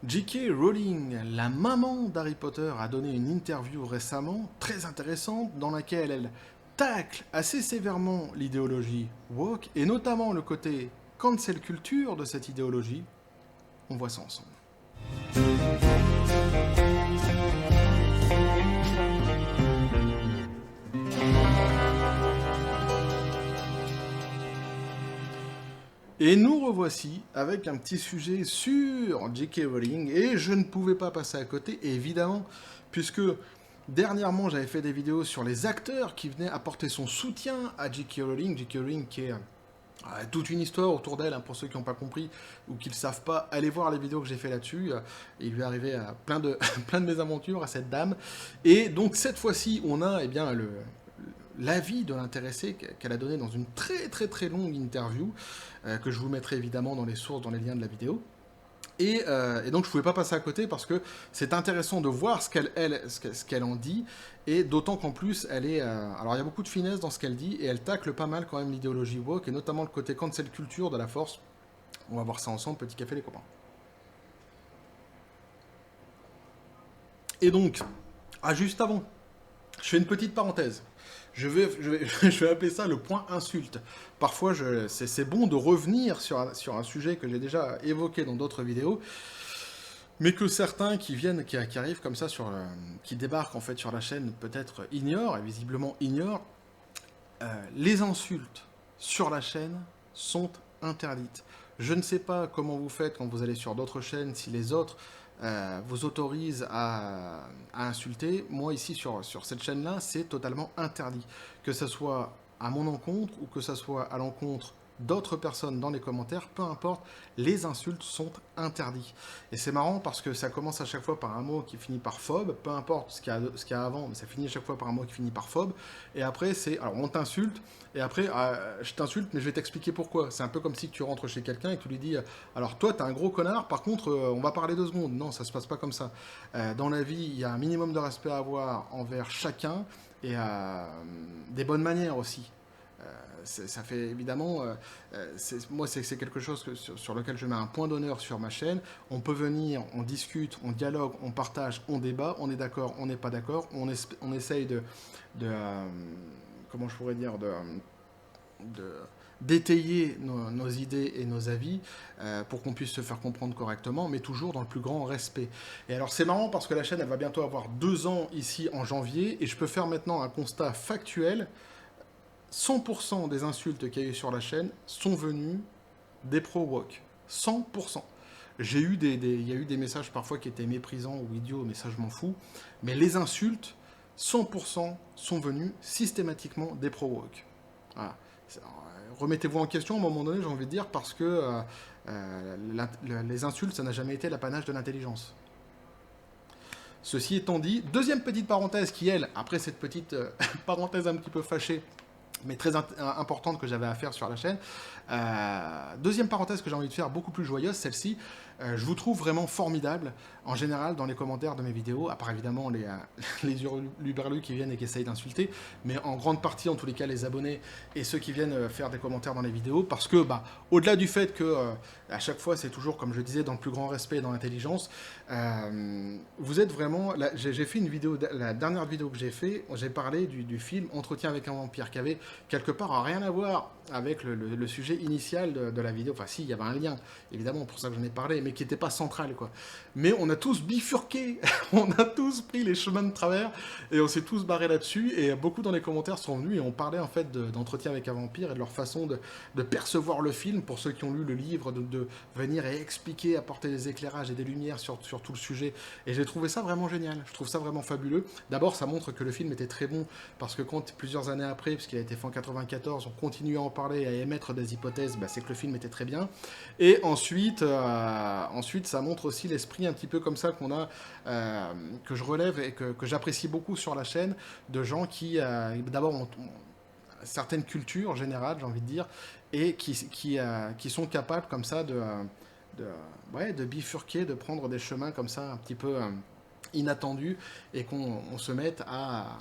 J.K. Rowling, la maman d'Harry Potter, a donné une interview récemment très intéressante dans laquelle elle tacle assez sévèrement l'idéologie woke et notamment le côté cancel culture de cette idéologie. On voit ça ensemble. Et nous revoici avec un petit sujet sur J.K. Rowling, et je ne pouvais pas passer à côté, évidemment, puisque dernièrement j'avais fait des vidéos sur les acteurs qui venaient apporter son soutien à J.K. Rowling. J.K. Rowling qui est toute une histoire autour d'elle, hein, pour ceux qui n'ont pas compris ou qui ne le savent pas, allez voir les vidéos que j'ai fait là-dessus. Il lui est arrivé plein de, plein de mésaventures à cette dame. Et donc cette fois-ci, on a l'avis de l'intéressé qu'elle a donné dans une très très très longue interview, que je vous mettrai évidemment dans les sources, dans les liens de la vidéo. Et donc je ne pouvais pas passer à côté parce que c'est intéressant de voir ce qu'elle en dit, et d'autant qu'en plus elle est... alors il y a beaucoup de finesse dans ce qu'elle dit, et elle tacle pas mal quand même l'idéologie woke, et notamment le côté cancel culture de la force. On va voir ça ensemble, petit café les copains. Et donc, juste avant, je fais une petite parenthèse. Je vais appeler ça le point insulte. Parfois, c'est bon de revenir sur un sujet que j'ai déjà évoqué dans d'autres vidéos, mais que certains qui viennent, qui arrivent comme ça, qui débarquent en fait sur la chaîne, peut-être ignorent, et visiblement ignorent. Les insultes sur la chaîne sont interdites. Je ne sais pas comment vous faites quand vous allez sur d'autres chaînes, si les autres vous autorisent à insulter. Moi, ici, sur cette chaîne-là, c'est totalement interdit. Que ce soit à mon encontre ou que ce soit à l'encontre d'autres personnes dans les commentaires, peu importe, les insultes sont interdits. Et c'est marrant parce que ça commence à chaque fois par un mot qui finit par phobe, peu importe ce qu'il y a avant, mais ça finit à chaque fois par un mot qui finit par phobe. Et après, alors on t'insulte, et après, je t'insulte, mais je vais t'expliquer pourquoi. C'est un peu comme si tu rentres chez quelqu'un et tu lui dis, alors toi, t'es un gros connard, par contre, on va parler 2 secondes. Non, ça se passe pas comme ça. Dans la vie, il y a un minimum de respect à avoir envers chacun, et des bonnes manières aussi. Ça fait évidemment, moi c'est quelque chose sur lequel je mets un point d'honneur sur ma chaîne. On peut venir, on discute, on dialogue, on partage, on débat, on est d'accord, on n'est pas d'accord, on essaye comment je pourrais dire, d'étayer nos idées et nos avis, pour qu'on puisse se faire comprendre correctement, mais toujours dans le plus grand respect. Et alors c'est marrant parce que la chaîne elle va bientôt avoir 2 ans ici en janvier, et je peux faire maintenant un constat factuel. 100% des insultes qu'il y a eu sur la chaîne sont venues des pro-woke. 100%. Il y a eu des messages parfois qui étaient méprisants ou idiots, mais ça je m'en fous. Mais les insultes, 100% sont venus systématiquement des pro-woke. Voilà. Remettez-vous en question à un moment donné, j'ai envie de dire, parce que les insultes, ça n'a jamais été l'apanage de l'intelligence. Ceci étant dit, deuxième petite parenthèse qui, elle, après cette petite parenthèse un petit peu fâchée, mais très importante que j'avais à faire sur la chaîne. Deuxième parenthèse que j'ai envie de faire, beaucoup plus joyeuse, celle-ci. Je vous trouve vraiment formidable, en général, dans les commentaires de mes vidéos, à part évidemment les hurluberlus qui viennent et qui essayent d'insulter, mais en grande partie, en tous les cas, les abonnés et ceux qui viennent faire des commentaires dans les vidéos, parce que, au-delà du fait que, à chaque fois, c'est toujours, comme je disais, dans le plus grand respect et dans l'intelligence, vous êtes vraiment... J'ai fait une vidéo, la dernière vidéo que j'ai fait, j'ai parlé du film Entretien avec un vampire, qui avait quelque part rien à voir avec le sujet initial de la vidéo. Enfin, si, il y avait un lien, évidemment, pour ça que j'en ai parlé, mais qui n'était pas central, quoi. Mais on a tous bifurqué, on a tous pris les chemins de travers, et on s'est tous barrés là-dessus, et beaucoup dans les commentaires sont venus, et on parlait en fait d'Entretien avec un vampire, et de leur façon de percevoir le film, pour ceux qui ont lu le livre, de venir et expliquer, apporter des éclairages et des lumières sur tout le sujet. Et j'ai trouvé ça vraiment génial, je trouve ça vraiment fabuleux. D'abord, ça montre que le film était très bon, parce que quand, plusieurs années après, puisqu'il a été fait en 94, on continue à en parler, à émettre des hypothèses, c'est que le film était très bien. Et ensuite, ça montre aussi l'esprit un petit peu comme ça qu'on a, que je relève et que j'apprécie beaucoup sur la chaîne, de gens qui, d'abord, ont certaines cultures générales, j'ai envie de dire, et qui sont capables comme ça de bifurquer, de prendre des chemins comme ça un petit peu inattendus, et qu'on se mette à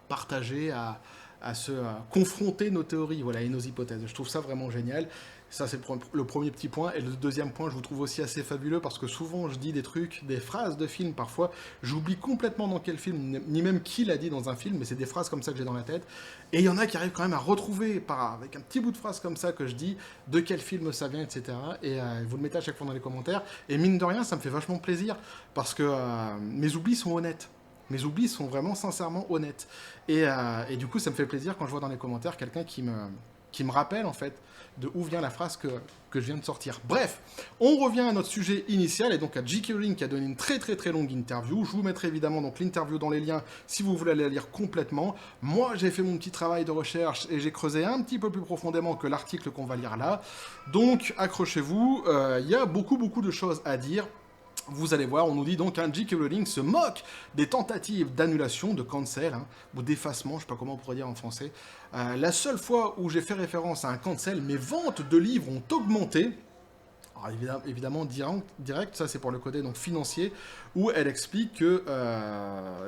partager, à se confronter nos théories, voilà, et nos hypothèses. Je trouve ça vraiment génial. Ça, c'est le premier petit point. Et le deuxième point, je vous trouve aussi assez fabuleux parce que souvent, je dis des trucs, des phrases de films parfois. J'oublie complètement dans quel film, ni même qui l'a dit dans un film, mais c'est des phrases comme ça que j'ai dans la tête. Et il y en a qui arrivent quand même à retrouver, avec un petit bout de phrase comme ça que je dis, de quel film ça vient, etc. Et vous le mettez à chaque fois dans les commentaires. Et mine de rien, ça me fait vachement plaisir parce que mes oublis sont honnêtes. Mes oublis sont vraiment sincèrement honnêtes. Et du coup, ça me fait plaisir quand je vois dans les commentaires quelqu'un qui me rappelle en fait de où vient la phrase que je viens de sortir. Bref, on revient à notre sujet initial et donc à J.K. Rowling qui a donné une très très très longue interview. Je vous mettrai évidemment donc l'interview dans les liens si vous voulez la lire complètement. Moi, j'ai fait mon petit travail de recherche et j'ai creusé un petit peu plus profondément que l'article qu'on va lire là. Donc, accrochez-vous, il y a beaucoup de choses à dire. Vous allez voir, on nous dit donc qu'un J.K. Rowling se moque des tentatives d'annulation, de cancel, ou d'effacement, je ne sais pas comment on pourrait dire en français. La seule fois où j'ai fait référence à un cancel, mes ventes de livres ont augmenté. Alors évidemment, direct, ça c'est pour le côté donc, financier, où elle explique que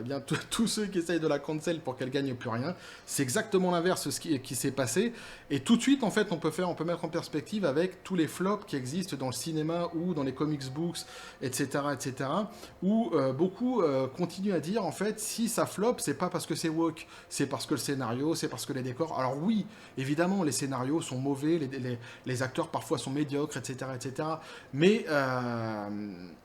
eh bien, tous ceux qui essayent de la cancel pour qu'elle gagne plus rien, c'est exactement l'inverse de ce qui s'est passé. Et tout de suite, en fait, on peut mettre en perspective avec tous les flops qui existent dans le cinéma ou dans les comics books, etc., où beaucoup continuent à dire, en fait, si ça flop, c'est pas parce que c'est woke, c'est parce que le scénario, c'est parce que les décors... Alors oui, évidemment, les scénarios sont mauvais, les acteurs parfois sont médiocres, etc. Mais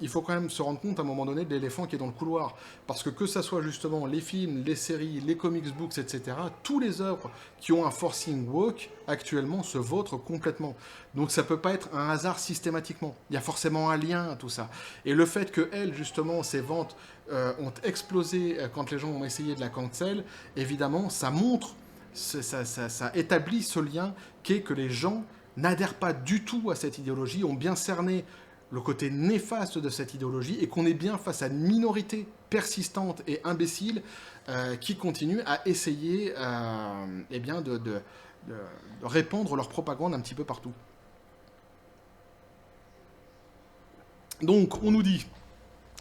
il faut quand même se rendre compte à un moment donné de l'éléphant qui est dans le couloir. Parce que ça soit justement les films, les séries, les comics books, etc., tous les œuvres qui ont un forcing woke actuellement se vautrent complètement. Donc ça peut pas être un hasard systématiquement. Il y a forcément un lien à tout ça. Et le fait que elle, justement, ses ventes ont explosé quand les gens ont essayé de la cancel, évidemment, ça montre, ça établit ce lien qu'est que les gens n'adhèrent pas du tout à cette idéologie, ont bien cerné le côté néfaste de cette idéologie et qu'on est bien face à une minorité persistante et imbécile qui continue à essayer eh bien de répandre leur propagande un petit peu partout. Donc on nous dit,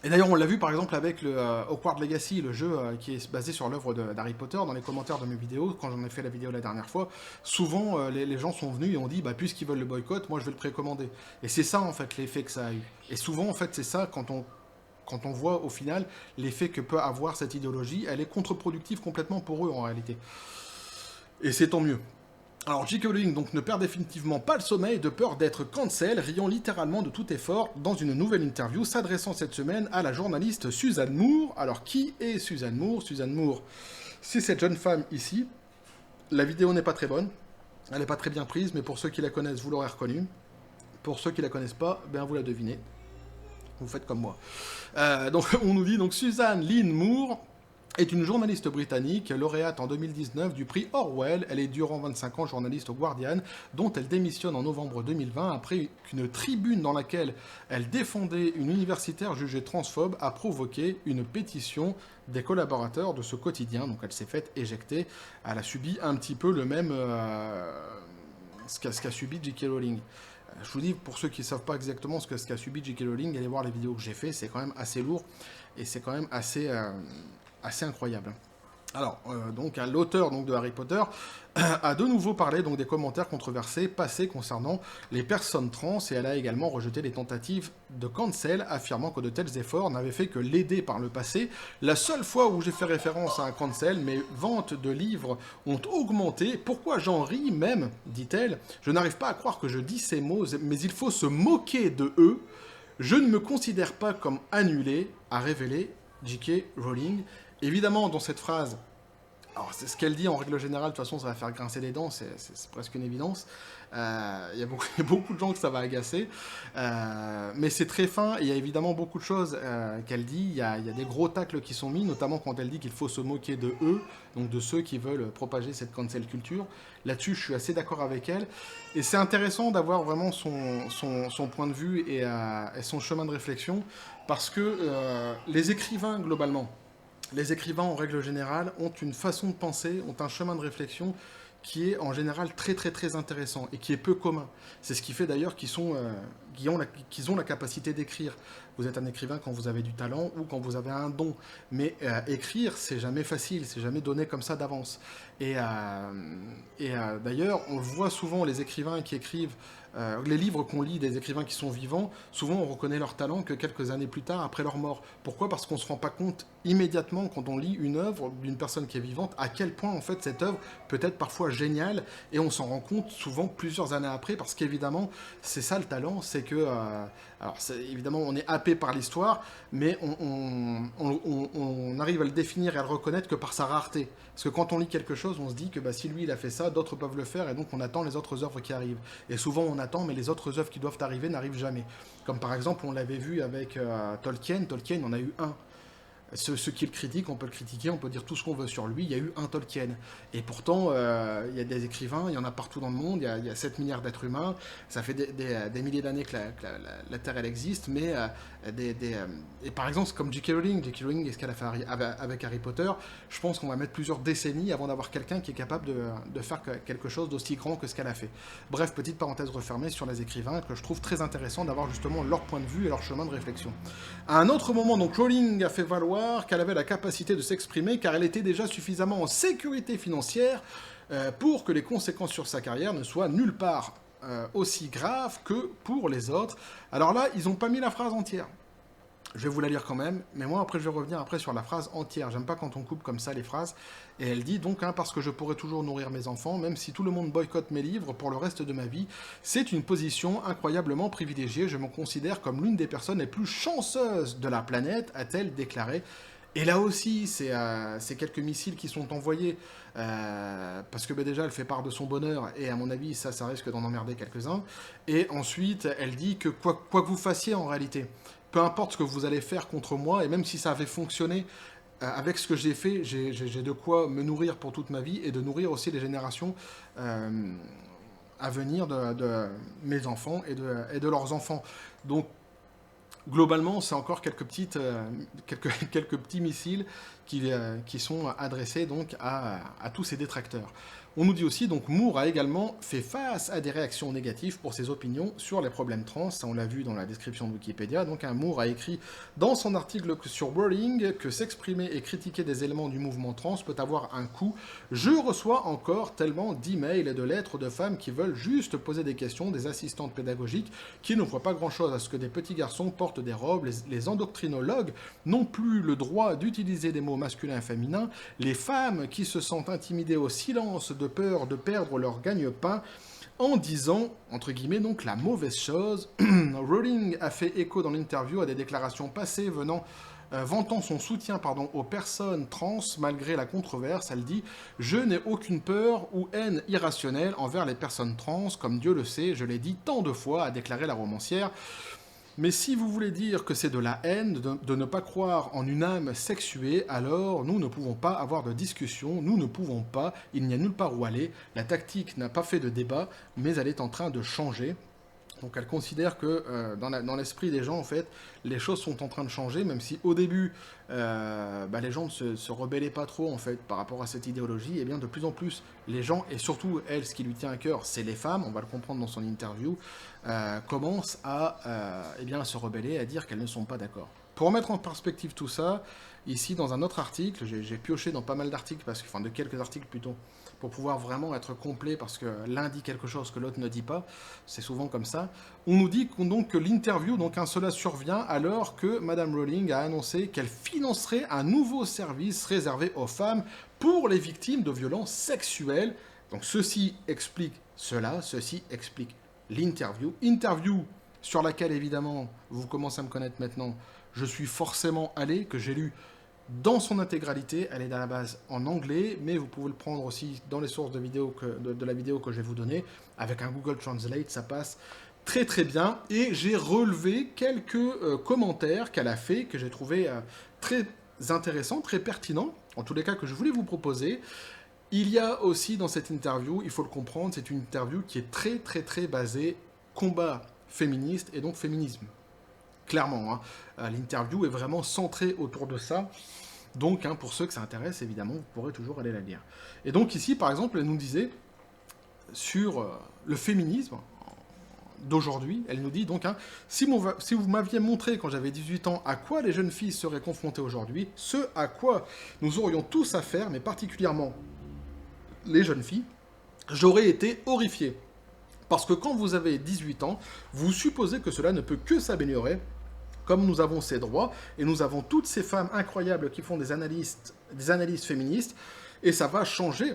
et d'ailleurs on l'a vu par exemple avec le Hogwarts Legacy, le jeu qui est basé sur l'œuvre d'Harry Potter, dans les commentaires de mes vidéos, quand j'en ai fait la vidéo la dernière fois, souvent les gens sont venus et ont dit, bah, puisqu'ils veulent le boycott, moi je vais le précommander. Et c'est ça en fait l'effet que ça a eu. Et souvent en fait c'est ça quand on voit au final l'effet que peut avoir cette idéologie, elle est contre-productive complètement pour eux en réalité. Et c'est tant mieux. Alors J.K. Rowling donc ne perd définitivement pas le sommeil de peur d'être cancel, riant littéralement de tout effort dans une nouvelle interview s'adressant cette semaine à la journaliste Suzanne Moore. Alors qui est Suzanne Moore? Suzanne Moore, c'est cette jeune femme ici. La vidéo n'est pas très bonne, elle n'est pas très bien prise, mais pour ceux qui la connaissent, vous l'aurez reconnue. Pour ceux qui la connaissent pas, ben vous la devinez. Vous faites comme moi. Donc on nous dit donc Suzanne Lynn Moore est une journaliste britannique, lauréate en 2019 du prix Orwell. Elle est durant 25 ans journaliste au Guardian, dont elle démissionne en novembre 2020 après qu'une tribune dans laquelle elle défendait une universitaire jugée transphobe a provoqué une pétition des collaborateurs de ce quotidien. Donc elle s'est faite éjecter. Elle a subi un petit peu le même... ce qu'a subi J.K. Rowling. Je vous dis, pour ceux qui ne savent pas exactement ce qu'a subi J.K. Rowling, allez voir les vidéos que j'ai fait, c'est quand même assez lourd et c'est quand même assez incroyable. Alors, donc, l'auteur de Harry Potter a de nouveau parlé donc, des commentaires controversés passés concernant les personnes trans et elle a également rejeté les tentatives de cancel, affirmant que de tels efforts n'avaient fait que l'aider par le passé. La seule fois où j'ai fait référence à un cancel, mes ventes de livres ont augmenté. Pourquoi j'en ris même, dit-elle. Je n'arrive pas à croire que je dis ces mots, mais il faut se moquer de eux. Je ne me considère pas comme annulé, a révélé J.K. Rowling. Évidemment, dans cette phrase, alors c'est ce qu'elle dit en règle générale, de toute façon ça va faire grincer les dents, c'est presque une évidence. Il y a beaucoup de gens que ça va agacer, mais c'est très fin, et il y a évidemment beaucoup de choses qu'elle dit, il y a des gros tacles qui sont mis, notamment quand elle dit qu'il faut se moquer de eux, donc de ceux qui veulent propager cette cancel culture. Là-dessus, je suis assez d'accord avec elle, et c'est intéressant d'avoir vraiment son point de vue et son chemin de réflexion, parce que les écrivains, globalement, les écrivains, en règle générale, ont une façon de penser, ont un chemin de réflexion qui est en général très intéressant et qui est peu commun. C'est ce qui fait d'ailleurs qu'ils ont la capacité d'écrire. Vous êtes un écrivain quand vous avez du talent ou quand vous avez un don. Mais écrire, c'est jamais facile, c'est jamais donné comme ça d'avance. Et d'ailleurs, on le voit souvent, les écrivains qui écrivent les livres qu'on lit des écrivains qui sont vivants, souvent on reconnaît leur talent que quelques années plus tard, après leur mort. Pourquoi? Parce qu'on ne se rend pas compte immédiatement, quand on lit une œuvre d'une personne qui est vivante, à quel point en fait cette œuvre peut être parfois géniale, et on s'en rend compte souvent plusieurs années après, parce qu'évidemment, c'est ça le talent, c'est que... alors évidemment, on est happé par l'histoire, mais on arrive à le définir et à le reconnaître que par sa rareté. Parce que quand on lit quelque chose, on se dit que bah, si lui il a fait ça, d'autres peuvent le faire, et donc on attend les autres œuvres qui arrivent. Et souvent on attend, mais les autres œuvres qui doivent arriver n'arrivent jamais. Comme par exemple, on l'avait vu avec Tolkien. Tolkien, on a eu un. Ceux qui le critiquent, on peut le critiquer, on peut dire tout ce qu'on veut sur lui, il y a eu un Tolkien. Et pourtant, il y a des écrivains, il y en a partout dans le monde, il y a 7 milliards d'êtres humains, ça fait des milliers d'années que la Terre elle existe, mais et par exemple, comme J.K. Rowling, et ce qu'elle a fait avec Harry Potter, je pense qu'on va mettre plusieurs décennies avant d'avoir quelqu'un qui est capable de faire quelque chose d'aussi grand que ce qu'elle a fait. Bref, petite parenthèse refermée sur les écrivains, que je trouve très intéressant d'avoir justement leur point de vue et leur chemin de réflexion. À un autre moment, donc Rowling a fait valoir qu'elle avait la capacité de s'exprimer car elle était déjà suffisamment en sécurité financière pour que les conséquences sur sa carrière ne soient nulle part aussi graves que pour les autres. Alors là, ils n'ont pas mis la phrase entière. Je vais vous la lire quand même, mais moi après je vais revenir après sur la phrase entière. J'aime pas quand on coupe comme ça les phrases. Et elle dit donc, parce que je pourrai toujours nourrir mes enfants, même si tout le monde boycotte mes livres pour le reste de ma vie, c'est une position incroyablement privilégiée. Je me considère comme l'une des personnes les plus chanceuses de la planète, a-t-elle déclaré. Et là aussi, c'est quelques missiles qui sont envoyés, parce que déjà, elle fait part de son bonheur, et à mon avis, ça risque d'en emmerder quelques-uns. Et ensuite, elle dit que quoi que vous fassiez en réalité, peu importe ce que vous allez faire contre moi, et même si ça avait fonctionné, avec ce que j'ai fait, j'ai de quoi me nourrir pour toute ma vie, et de nourrir aussi les générations à venir de mes enfants et de leurs enfants. Donc, globalement, c'est encore quelques petits missiles qui sont adressés donc à tous ces détracteurs. On nous dit aussi, donc Moore a également fait face à des réactions négatives pour ses opinions sur les problèmes trans, ça on l'a vu dans la description de Wikipédia. Donc Moore a écrit dans son article sur Rowling que s'exprimer et critiquer des éléments du mouvement trans peut avoir un coût. Je reçois encore tellement d'emails et de lettres de femmes qui veulent juste poser des questions, des assistantes pédagogiques qui ne voient pas grand-chose à ce que des petits garçons portent des robes, les endocrinologues n'ont plus le droit d'utiliser des mots masculins et féminins, les femmes qui se sentent intimidées au silence de peur de perdre leur gagne-pain en disant, entre guillemets, donc la mauvaise chose. Rowling a fait écho dans l'interview à des déclarations passées vantant son soutien aux personnes trans malgré la controverse. Elle dit « Je n'ai aucune peur ou haine irrationnelle envers les personnes trans, comme Dieu le sait, je l'ai dit tant de fois », a déclaré la romancière. Mais si vous voulez dire que c'est de la haine, de ne pas croire en une âme sexuée, alors nous ne pouvons pas avoir de discussion, nous ne pouvons pas, il n'y a nulle part où aller, la tactique n'a pas fait de débat, mais elle est en train de changer. Donc elle considère que dans l'esprit des gens, en fait, les choses sont en train de changer, même si au début, les gens ne se rebellaient pas trop, en fait, par rapport à cette idéologie. Et bien de plus en plus, les gens, et surtout elle, ce qui lui tient à cœur, c'est les femmes, on va le comprendre dans son interview, commencent à se rebeller, à dire qu'elles ne sont pas d'accord. Pour remettre en perspective tout ça, ici dans un autre article, j'ai pioché dans pas mal d'articles, de quelques articles plutôt, pour pouvoir vraiment être complet, parce que l'un dit quelque chose que l'autre ne dit pas, c'est souvent comme ça. On nous dit donc que l'interview, cela survient alors que Madame Rowling a annoncé qu'elle financerait un nouveau service réservé aux femmes pour les victimes de violences sexuelles. Donc ceci explique cela, ceci explique l'interview. Interview sur laquelle évidemment, vous commencez à me connaître maintenant, je suis forcément allé, que j'ai lu dans son intégralité. Elle est à la base en anglais, mais vous pouvez le prendre aussi dans les sources de la vidéo que je vais vous donner. Avec un Google Translate, ça passe très très bien. Et j'ai relevé quelques commentaires qu'elle a fait, que j'ai trouvé très intéressants, très pertinents, en tous les cas que je voulais vous proposer. Il y a aussi dans cette interview, il faut le comprendre, c'est une interview qui est très très très basée combat féministe et donc féminisme. Clairement, l'interview est vraiment centrée autour de ça. Donc, pour ceux que ça intéresse, évidemment, vous pourrez toujours aller la lire. Et donc ici, par exemple, elle nous disait, sur le féminisme d'aujourd'hui, elle nous dit donc, si vous m'aviez montré quand j'avais 18 ans à quoi les jeunes filles seraient confrontées aujourd'hui, ce à quoi nous aurions tous à faire, mais particulièrement les jeunes filles, j'aurais été horrifié. Parce que quand vous avez 18 ans, vous supposez que cela ne peut que s'améliorer, comme nous avons ces droits, et nous avons toutes ces femmes incroyables qui font des analyses féministes, et ça va changer.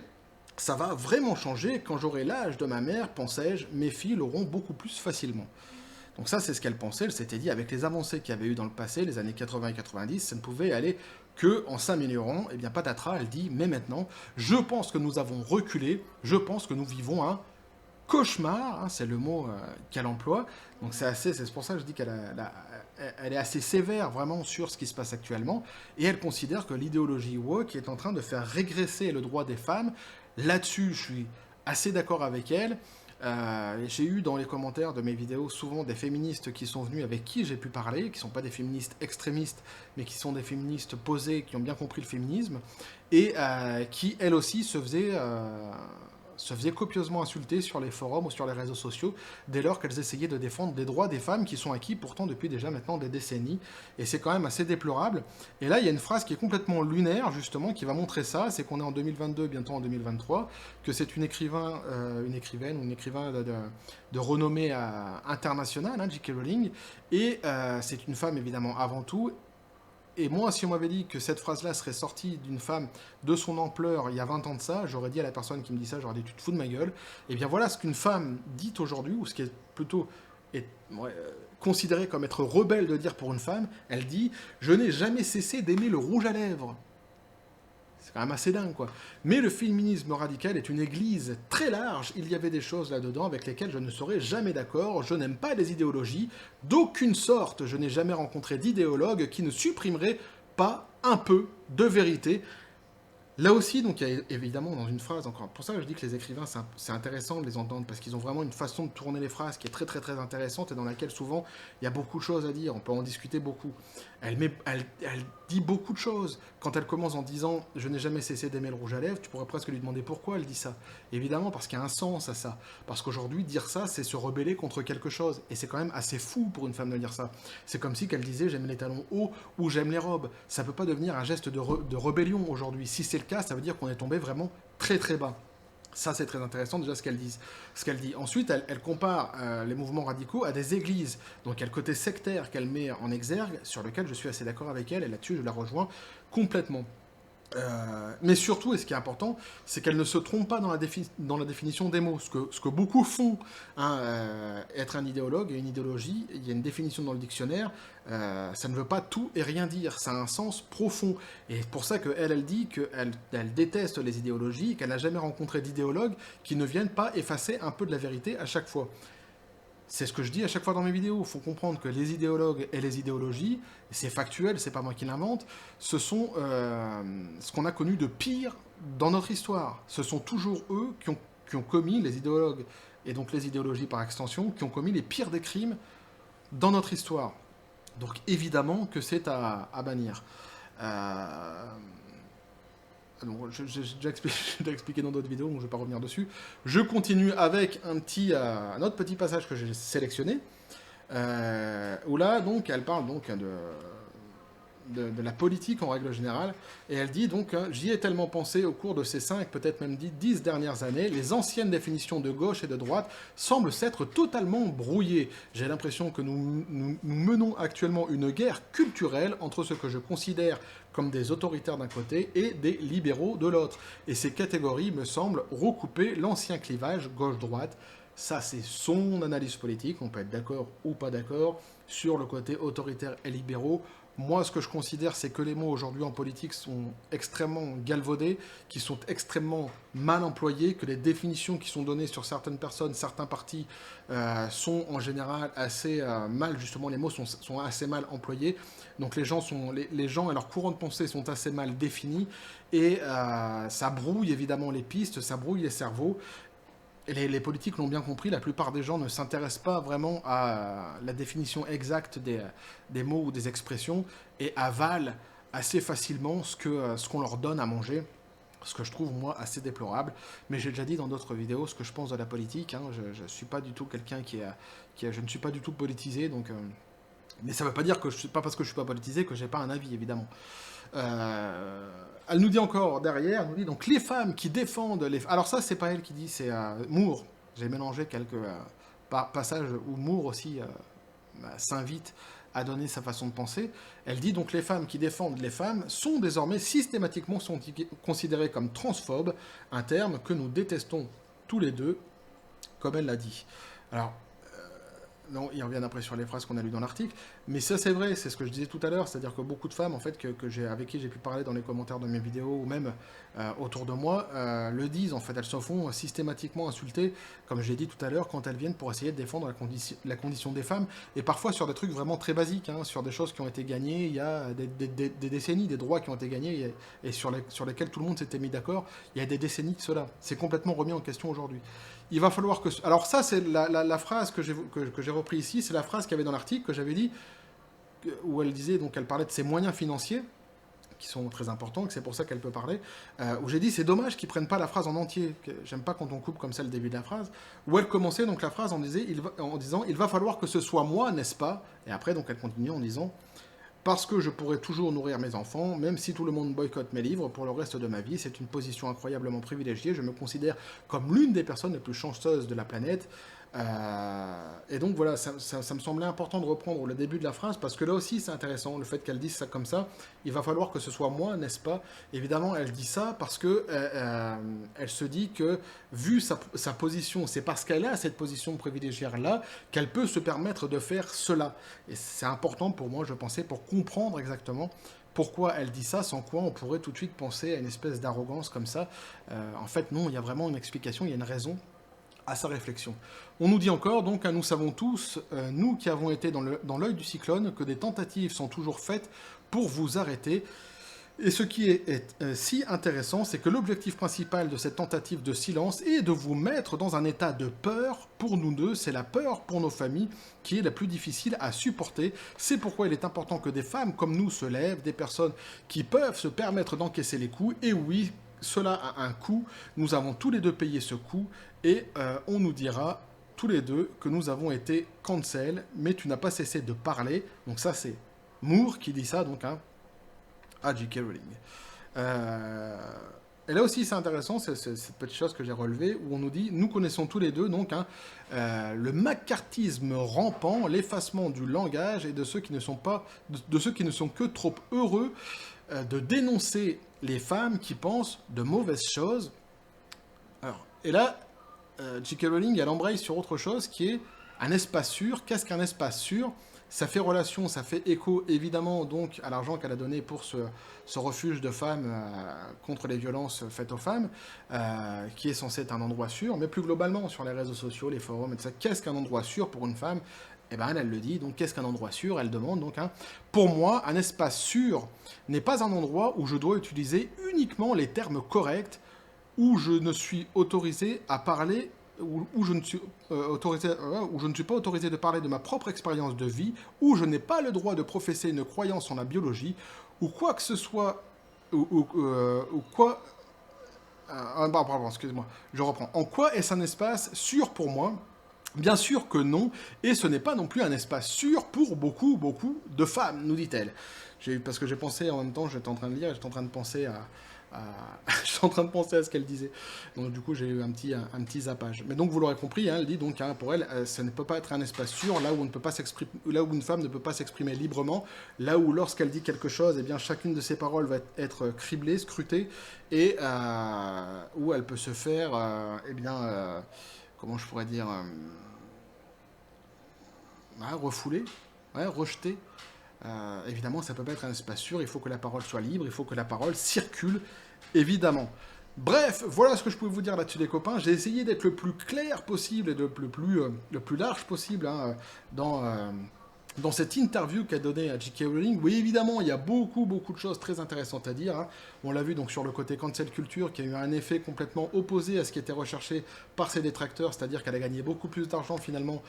Ça va vraiment changer. Quand j'aurai l'âge de ma mère, pensais-je, mes filles l'auront beaucoup plus facilement. Donc ça, c'est ce qu'elle pensait. Elle s'était dit, avec les avancées qu'il y avait eu dans le passé, les années 80 et 90, ça ne pouvait aller que en s'améliorant. Et bien patatras, elle dit, mais maintenant, je pense que nous avons reculé, je pense que nous vivons un cauchemar, hein, c'est le mot qu'elle emploie. Donc c'est pour ça que je dis elle est assez sévère vraiment sur ce qui se passe actuellement. Et elle considère que l'idéologie woke est en train de faire régresser le droit des femmes. Là-dessus, je suis assez d'accord avec elle. J'ai eu dans les commentaires de mes vidéos souvent des féministes qui sont venus avec qui j'ai pu parler, qui ne sont pas des féministes extrémistes, mais qui sont des féministes posées, qui ont bien compris le féminisme, et qui, elles aussi, se faisaient copieusement insulter sur les forums ou sur les réseaux sociaux dès lors qu'elles essayaient de défendre des droits des femmes qui sont acquis pourtant depuis déjà maintenant des décennies. Et c'est quand même assez déplorable. Et là, il y a une phrase qui est complètement lunaire, justement, qui va montrer ça. C'est qu'on est en 2022, bientôt en 2023, que c'est une écrivaine ou une écrivain de renommée internationale, hein, J.K. Rowling. Et c'est une femme, évidemment, avant tout. Et moi, si on m'avait dit que cette phrase-là serait sortie d'une femme de son ampleur il y a 20 ans de ça, j'aurais dit à la personne qui me dit ça, j'aurais dit tu te fous de ma gueule. Et bien voilà ce qu'une femme dit aujourd'hui, ou ce qui est plutôt considéré comme être rebelle de dire pour une femme, elle dit « Je n'ai jamais cessé d'aimer le rouge à lèvres ». C'est quand même assez dingue, quoi. Mais le féminisme radical est une église très large. Il y avait des choses là-dedans avec lesquelles je ne serai jamais d'accord. Je n'aime pas les idéologies. D'aucune sorte, je n'ai jamais rencontré d'idéologue qui ne supprimerait pas un peu de vérité. Là aussi, donc, il y a évidemment dans une phrase, encore pour ça je dis que les écrivains, c'est intéressant de les entendre, parce qu'ils ont vraiment une façon de tourner les phrases qui est très très très intéressante et dans laquelle souvent il y a beaucoup de choses à dire, on peut en discuter beaucoup. Elle dit beaucoup de choses. Quand elle commence en disant « Je n'ai jamais cessé d'aimer le rouge à lèvres », tu pourrais presque lui demander pourquoi elle dit ça. Évidemment, parce qu'il y a un sens à ça. Parce qu'aujourd'hui, dire ça, c'est se rebeller contre quelque chose. Et c'est quand même assez fou pour une femme de dire ça. C'est comme si qu'elle disait « J'aime les talons hauts » ou « J'aime les robes ». Ça peut pas devenir un geste de rébellion aujourd'hui. Si c'est le cas, ça veut dire qu'on est tombé vraiment très très bas. Ça, c'est très intéressant, déjà, ce qu'elle dit. Ensuite, elle compare les mouvements radicaux à des églises. Donc, il y a le côté sectaire qu'elle met en exergue, sur lequel je suis assez d'accord avec elle, et là-dessus, je la rejoins complètement. Mais surtout, et ce qui est important, c'est qu'elle ne se trompe pas dans la définition des mots. Ce que beaucoup font, hein, être un idéologue et une idéologie, il y a une définition dans le dictionnaire, ça ne veut pas tout et rien dire, ça a un sens profond. Et c'est pour ça qu'elle dit qu'elle déteste les idéologies, qu'elle n'a jamais rencontré d'idéologues qui ne viennent pas effacer un peu de la vérité à chaque fois. C'est ce que je dis à chaque fois dans mes vidéos. Il faut comprendre que les idéologues et les idéologies, et c'est factuel, c'est pas moi qui l'invente, ce sont ce qu'on a connu de pire dans notre histoire. Ce sont toujours eux qui ont commis, les idéologues, et donc les idéologies par extension, qui ont commis les pires des crimes dans notre histoire. Donc évidemment que c'est à bannir. J'ai déjà expliqué dans d'autres vidéos, donc je ne vais pas revenir dessus. Je continue avec un autre petit passage que j'ai sélectionné, où là, donc, elle parle donc de la politique en règle générale, et elle dit donc « J'y ai tellement pensé au cours de ces 5, peut-être même 10 dernières années, les anciennes définitions de gauche et de droite semblent s'être totalement brouillées. J'ai l'impression que nous menons actuellement une guerre culturelle entre ce que je considère comme des autoritaires d'un côté et des libéraux de l'autre. Et ces catégories me semblent recouper l'ancien clivage gauche-droite. » Ça, c'est son analyse politique, on peut être d'accord ou pas d'accord, sur le côté autoritaire et libéraux. Moi, ce que je considère, c'est que les mots aujourd'hui en politique sont extrêmement galvaudés, qui sont extrêmement mal employés, que les définitions qui sont données sur certaines personnes, certains partis, sont en général assez mal, justement, les mots sont assez mal employés. Donc les gens et leur courant de pensée sont assez mal définis, et ça brouille évidemment les pistes, ça brouille les cerveaux. Et les politiques l'ont bien compris, la plupart des gens ne s'intéressent pas vraiment à la définition exacte des mots ou des expressions et avalent assez facilement ce qu'on leur donne à manger, ce que je trouve, moi, assez déplorable. Mais j'ai déjà dit dans d'autres vidéos ce que je pense de la politique. Hein. Je ne suis pas du tout quelqu'un je ne suis pas du tout politisé, donc... mais ça ne veut pas dire que pas parce que je ne suis pas politisé que je n'ai pas un avis, évidemment. Elle nous dit encore derrière, elle nous dit donc les femmes qui défendent les... Alors ça, c'est pas elle qui dit, c'est Moore. J'ai mélangé quelques passages où Moore aussi s'invite à donner sa façon de penser. Elle dit donc les femmes qui défendent les femmes sont désormais systématiquement considérées comme transphobes, un terme que nous détestons tous les deux, comme elle l'a dit. Alors, non, ils reviennent après sur les phrases qu'on a lues dans l'article, mais ça c'est vrai, c'est ce que je disais tout à l'heure, c'est-à-dire que beaucoup de femmes en fait avec qui j'ai pu parler dans les commentaires de mes vidéos ou même autour de moi le disent en fait, elles se font systématiquement insulter, comme j'ai dit tout à l'heure, quand elles viennent pour essayer de défendre la condition des femmes, et parfois sur des trucs vraiment très basiques, hein, sur des choses qui ont été gagnées il y a des décennies, des droits qui ont été gagnés et sur lesquels tout le monde s'était mis d'accord il y a des décennies de cela. C'est complètement remis en question aujourd'hui. Il va falloir que... Alors ça, c'est la phrase que j'ai repris ici, c'est la phrase qu'il y avait dans l'article que j'avais dit, où elle disait, donc elle parlait de ses moyens financiers, qui sont très importants, que c'est pour ça qu'elle peut parler, où j'ai dit, c'est dommage qu'ils prennent pas la phrase en entier, j'aime pas quand on coupe comme ça le début de la phrase, où elle commençait donc la phrase en disant, il va falloir que ce soit moi, n'est-ce pas? Et après, donc elle continue en disant... Parce que je pourrais toujours nourrir mes enfants, même si tout le monde boycotte mes livres pour le reste de ma vie. C'est une position incroyablement privilégiée. Je me considère comme l'une des personnes les plus chanceuses de la planète. Et donc voilà, ça me semblait important de reprendre le début de la phrase, parce que là aussi c'est intéressant, le fait qu'elle dise ça comme ça. Il va falloir que ce soit moi, n'est-ce pas? Évidemment, elle dit ça parce que elle se dit que, vu sa position, c'est parce qu'elle a cette position privilégiée-là qu'elle peut se permettre de faire cela. Et c'est important pour moi, je pensais, pour comprendre exactement pourquoi elle dit ça, sans quoi on pourrait tout de suite penser à une espèce d'arrogance comme ça. En fait, non, il y a vraiment une explication, il y a une raison à sa réflexion. On nous dit encore, donc, nous savons tous, nous qui avons été dans l'œil du cyclone, que des tentatives sont toujours faites pour vous arrêter. Et ce qui est si intéressant, c'est que l'objectif principal de cette tentative de silence est de vous mettre dans un état de peur. Pour nous deux, c'est la peur pour nos familles qui est la plus difficile à supporter. C'est pourquoi il est important que des femmes comme nous se lèvent, des personnes qui peuvent se permettre d'encaisser les coups. Et oui, cela a un coût, nous avons tous les deux payé ce coût, et on nous dira tous les deux que nous avons été cancel, mais tu n'as pas cessé de parler. Donc ça c'est Moore qui dit ça, donc, hein, à J.K. Rowling. Et là aussi c'est intéressant, c'est cette petite chose que j'ai relevée, où on nous dit, nous connaissons tous les deux, donc, hein, le macartisme rampant, l'effacement du langage, et de ceux qui ne sont que trop heureux de dénoncer les femmes qui pensent de mauvaises choses. Alors, et là, J.K. Rowling, elle embraye sur autre chose qui est un espace sûr. Qu'est-ce qu'un espace sûr? Ça fait relation, ça fait écho évidemment donc à l'argent qu'elle a donné pour ce refuge de femmes contre les violences faites aux femmes, qui est censé être un endroit sûr, mais plus globalement sur les réseaux sociaux, les forums, etc. Qu'est-ce qu'un endroit sûr pour une femme? Eh bien, elle le dit, donc qu'est-ce qu'un endroit sûr? Elle demande donc, hein, pour moi, un espace sûr n'est pas un endroit où je dois utiliser uniquement les termes corrects, où je ne suis autorisé à parler, où je ne suis où je ne suis pas autorisé de parler de ma propre expérience de vie, où je n'ai pas le droit de professer une croyance en la biologie, ou quoi que ce soit, ou quoi... pardon, excusez-moi, je reprends. En quoi est-ce un espace sûr pour moi? Bien sûr que non, et ce n'est pas non plus un espace sûr pour beaucoup, beaucoup de femmes, nous dit-elle. Parce que j'ai pensé en même temps, j'étais en train de lire, j'étais en train de penser je suis en train de penser à ce qu'elle disait. Donc du coup, j'ai eu un petit zappage. Mais donc, vous l'aurez compris, hein, elle dit donc, hein, pour elle, ça ne peut pas être un espace sûr, là où on ne peut pas s'exprimer, là où une femme ne peut pas s'exprimer librement, là où lorsqu'elle dit quelque chose, eh bien, chacune de ses paroles va être criblée, scrutée, et où elle peut se faire, eh bien, comment je pourrais dire, refoulée, rejetée. Évidemment, ça ne peut pas être un espace sûr, il faut que la parole soit libre, il faut que la parole circule, évidemment. Bref, voilà ce que je pouvais vous dire là-dessus, les copains. J'ai essayé d'être le plus clair possible et le plus large possible, hein, dans cette interview qu'a donnée à J.K. Rowling. Oui, évidemment, il y a beaucoup, beaucoup de choses très intéressantes à dire, hein. On l'a vu donc sur le côté cancel culture, qui a eu un effet complètement opposé à ce qui était recherché par ses détracteurs, c'est-à-dire qu'elle a gagné beaucoup plus d'argent finalement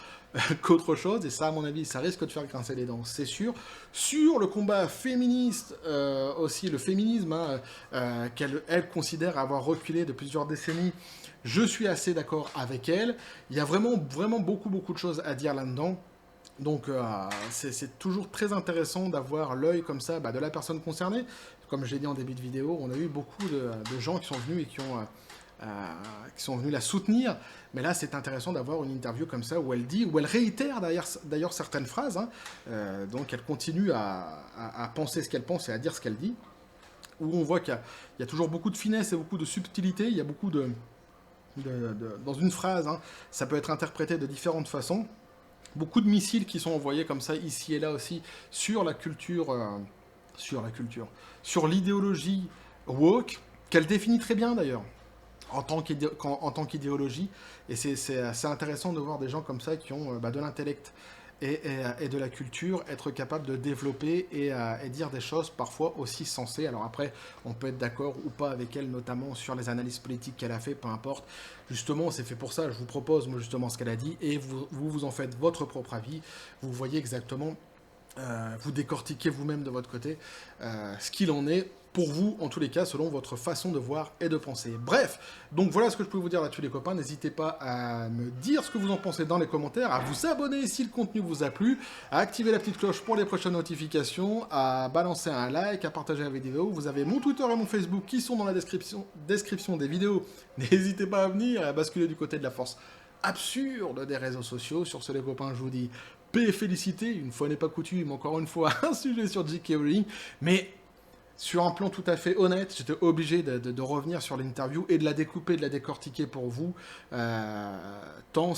qu'autre chose, et ça, à mon avis, ça risque de faire grincer les dents, c'est sûr. Sur le combat féministe, aussi le féminisme, hein, qu'elle considère avoir reculé de plusieurs décennies, je suis assez d'accord avec elle. Il y a vraiment, vraiment beaucoup, beaucoup de choses à dire là-dedans. Donc c'est toujours très intéressant d'avoir l'œil comme ça de la personne concernée. Comme je l'ai dit en début de vidéo, on a eu beaucoup de gens qui sont venus et qui ont qui sont venus la soutenir. Mais là, c'est intéressant d'avoir une interview comme ça où elle dit, où elle réitère d'ailleurs certaines phrases. Hein. Donc, elle continue à penser ce qu'elle pense et à dire ce qu'elle dit. Où on voit qu'il y a toujours beaucoup de finesse et beaucoup de subtilité. Il y a beaucoup dans une phrase, hein, ça peut être interprété de différentes façons. Beaucoup de missiles qui sont envoyés comme ça, ici et là aussi, sur la culture, sur l'idéologie woke, qu'elle définit très bien d'ailleurs, en tant qu'idéologie. Et c'est assez intéressant de voir des gens comme ça qui ont de l'intellect et de la culture, être capable de développer et dire des choses parfois aussi sensées. Alors après, on peut être d'accord ou pas avec elle, notamment sur les analyses politiques qu'elle a fait, peu importe. Justement, c'est fait pour ça, je vous propose moi justement ce qu'elle a dit, et vous en faites votre propre avis, vous voyez exactement, vous décortiquez vous-même de votre côté ce qu'il en est, pour vous, en tous les cas, selon votre façon de voir et de penser. Bref, donc voilà ce que je peux vous dire là-dessus les copains, n'hésitez pas à me dire ce que vous en pensez dans les commentaires, à vous abonner si le contenu vous a plu, à activer la petite cloche pour les prochaines notifications, à balancer un like, à partager la vidéo. Vous avez mon Twitter et mon Facebook qui sont dans la description des vidéos, n'hésitez pas à venir et à basculer du côté de la force absurde des réseaux sociaux. Sur ce les copains, je vous dis paix et félicité, une fois n'est pas coutume, encore une fois, un sujet sur J.K. Rowling, mais sur un plan tout à fait honnête, j'étais obligé de revenir sur l'interview et de la découper, de la décortiquer pour vous, tant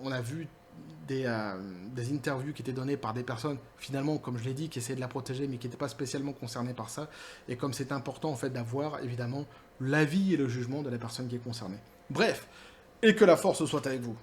on a vu des interviews qui étaient données par des personnes, finalement, comme je l'ai dit, qui essayaient de la protéger, mais qui n'étaient pas spécialement concernées par ça, et comme c'est important, en fait, d'avoir, évidemment, l'avis et le jugement de la personne qui est concernée. Bref, et que la force soit avec vous.